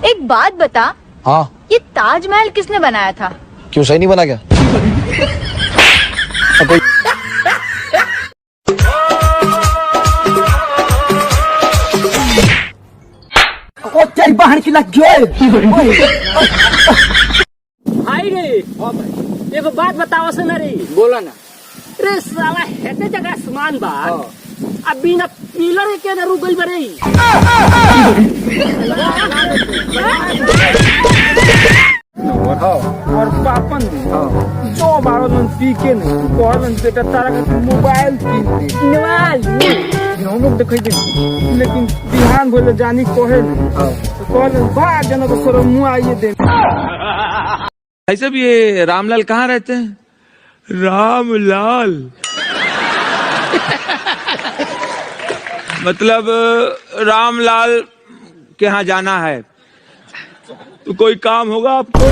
एक बात बता। हाँ, ये ताजमहल किसने बनाया था? क्यों सही नहीं बना क्या? तेरी बहन की लग गई। भाई रे, एगो बात बताओ से ना रे। बोला ना। रे साला हेते जगह आसमान बा, अब बिना पिलर के ना रुक गइल बरे। और पापन दो बारो मन पी के नहीं कहलन बेटा तारा का मोबाइल हम लोग देखे थे, लेकिन बिहान भोले जानी कहे नहीं तो कहलन भाग जना तो सर मुँह आइए दे। ऐसे भी ये रामलाल कहाँ रहते हैं? रामलाल मतलब रामलाल के यहाँ जाना है तो कोई काम होगा आपको?